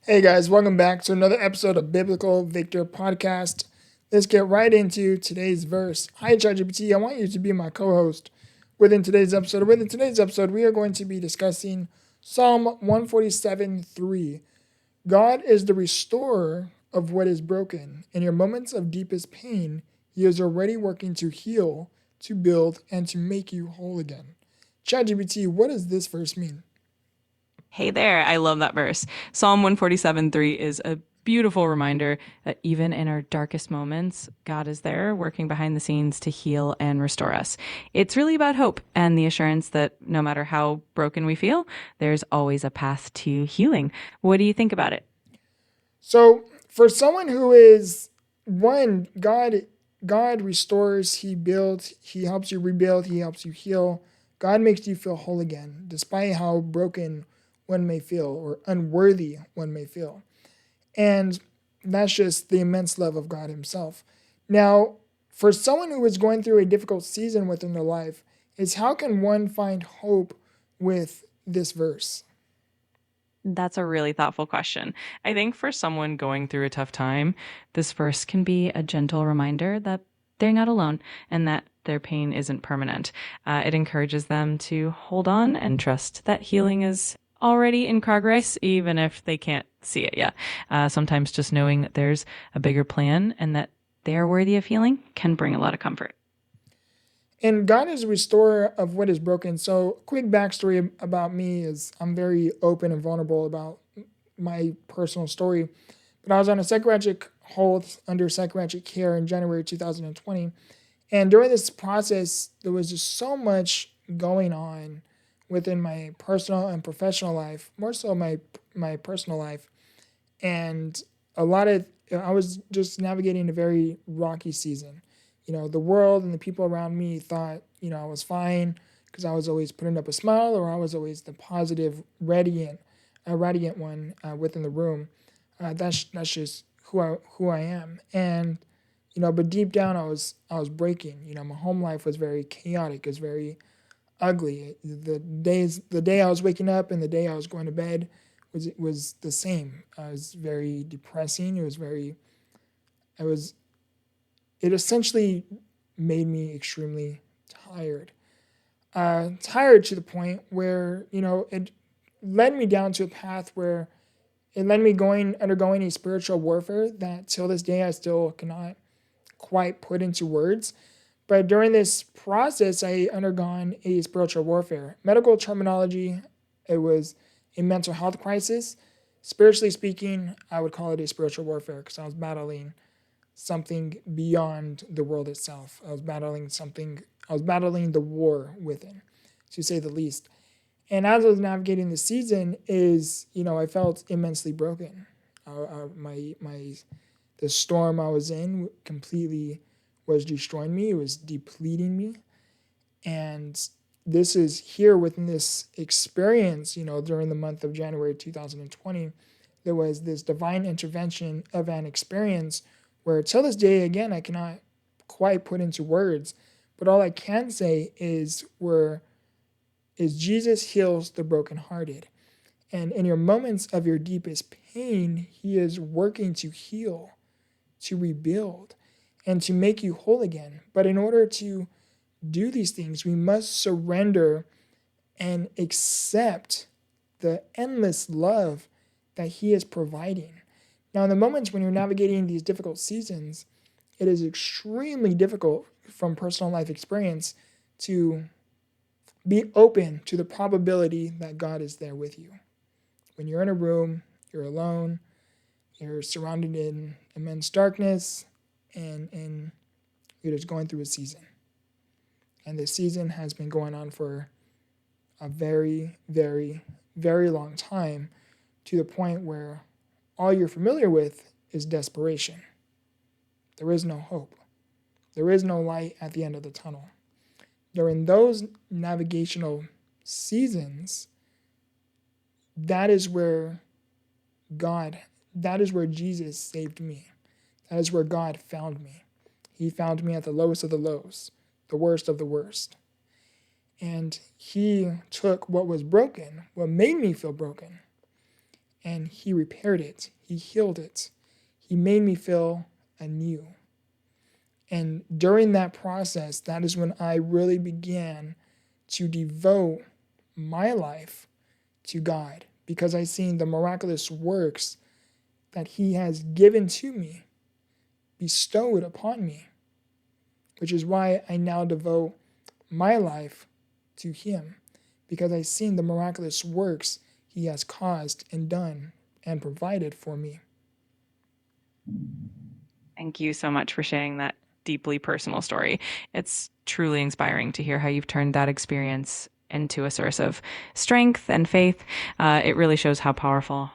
Hey guys, welcome back to another episode of Biblical Victor Podcast. Let's get right into today's verse. Hi, ChatGPT. I want you to be my co-host within today's episode. Within today's episode, we are going to be discussing Psalm 147:3. God is the restorer of what is broken. In your moments of deepest pain, He is already working to heal, to build, and to make you whole again. ChatGPT, what does this verse mean? Hey there, I love that verse. Psalm 147:3 is a beautiful reminder that even in our darkest moments, God is there working behind the scenes to heal and restore us. It's really about hope and the assurance that no matter how broken we feel, there's always a path to healing. What do you think about it? So for someone who is one, God restores, He builds, He helps you rebuild, He helps you heal. God makes you feel whole again, despite how broken one may feel or unworthy one may feel. And that's just the immense love of God Himself. Now, for someone who is going through a difficult season within their life, is how can one find hope with this verse? That's a really thoughtful question. I think for someone going through a tough time, this verse can be a gentle reminder that they're not alone and that their pain isn't permanent. It encourages them to hold on and trust that healing is already in progress, even if they can't see it yet. Sometimes just knowing that there's a bigger plan and that they're worthy of healing can bring a lot of comfort. And God is a restorer of what is broken. So, quick backstory about me is I'm very open and vulnerable about my personal story. But I was on a psychiatric hold under psychiatric care in January 2020. And during this process, there was just so much going on within my personal and professional life, more so my personal life. And a lot of I was just navigating a very rocky season. The world and the people around me thought, I was fine because I was always putting up a smile or I was always the positive, radiant one within the room. That's just who I am. And but deep down I was breaking. My home life was very chaotic. It was very ugly. The day I was waking up and the day I was going to bed was the same. It was very depressing. It was it essentially made me extremely tired. Tired to the point where it led me down to a path where it led me undergoing a spiritual warfare that till this day I still cannot quite put into words. But during this process, I undergone a spiritual warfare. Medical terminology, it was a mental health crisis. Spiritually speaking, I would call it a spiritual warfare because I was battling something beyond the world itself. I was battling the war within, to say the least. And as I was navigating the season, I felt immensely broken. The storm I was in completely was destroying me. It was depleting me, and this is here within this experience. During the month of January 2020, there was this divine intervention of an experience where, till this day, again, I cannot quite put into words, but all I can say is Jesus heals the brokenhearted. And in your moments of your deepest pain, He is working to heal, to rebuild, and to make you whole again. But in order to do these things, we must surrender and accept the endless love that He is providing. Now, in the moments when you're navigating these difficult seasons, it is extremely difficult from personal life experience to be open to the probability that God is there with you. When you're in a room, you're alone, you're surrounded in immense darkness, and you're just going through a season. And this season has been going on for a very, very, very long time, to the point where all you're familiar with is desperation. There is no hope. There is no light at the end of the tunnel. During those navigational seasons, that is where that is where Jesus saved me. That is where God found me. He found me at the lowest of the lows, the worst of the worst. And He took what was broken, what made me feel broken, and he repaired it. He healed it. He made me feel anew. And during that process, that is when I really began to devote my life to God, because I seen the miraculous works that he has given to me, bestowed upon me, which is why I now devote my life to him, because I seen the miraculous works he has caused and done and provided for me. Thank you so much for sharing that deeply personal story. It's truly inspiring to hear how you've turned that experience into a source of strength and faith. It really shows how powerful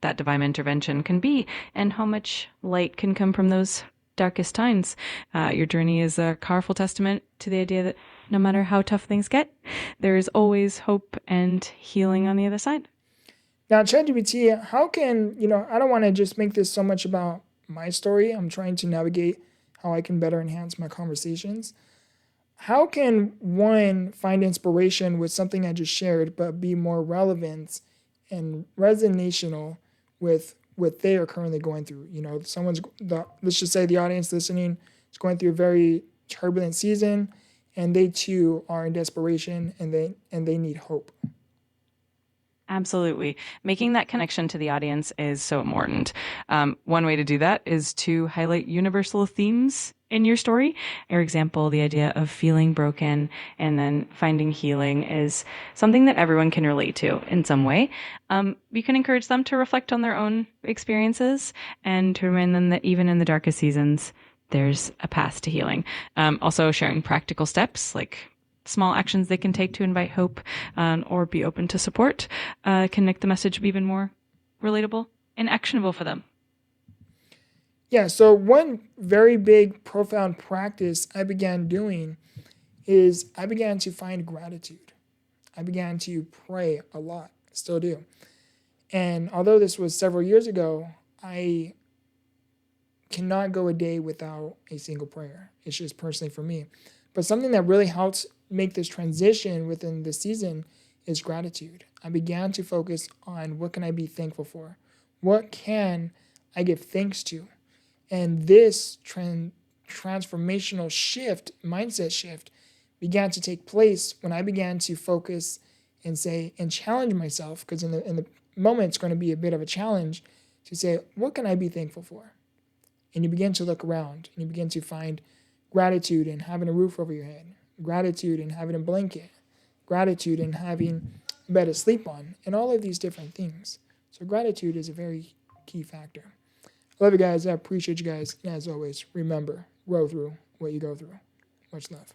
that divine intervention can be and how much light can come from those darkest times. Your journey is a powerful testament to the idea that no matter how tough things get, there is always hope and healing on the other side. Now, ChatGPT, how can, I don't want to just make this so much about my story. I'm trying to navigate how I can better enhance my conversations. How can one find inspiration with something I just shared, but be more relevant and resonational with what they are currently going through? Let's just say the audience listening is going through a very turbulent season, and they too are in desperation, and they need hope. Absolutely. Making that connection to the audience is so important. One way to do that is to highlight universal themes in your story. For example, the idea of feeling broken and then finding healing is something that everyone can relate to in some way. You can encourage them to reflect on their own experiences and to remind them that even in the darkest seasons, there's a path to healing. Also, sharing practical steps like small actions they can take to invite hope or be open to support can make the message even more relatable and actionable for them. Yeah, so one very big, profound practice I began doing is I began to find gratitude. I began to pray a lot, I still do. And although this was several years ago, I cannot go a day without a single prayer. It's just personally for me. But something that really helps make this transition within the season is gratitude. I began to focus on what can I be thankful for? What can I give thanks to? And this transformational shift, mindset shift, began to take place when I began to focus and say and challenge myself, because in the moment it's going to be a bit of a challenge to say, what can I be thankful for? And you begin to look around and you begin to find gratitude in having a roof over your head, gratitude in having a blanket, gratitude in having a bed to sleep on, and all of these different things. So gratitude is a very key factor. I love you guys. I appreciate you guys. And as always, remember, grow through what you go through. Much love.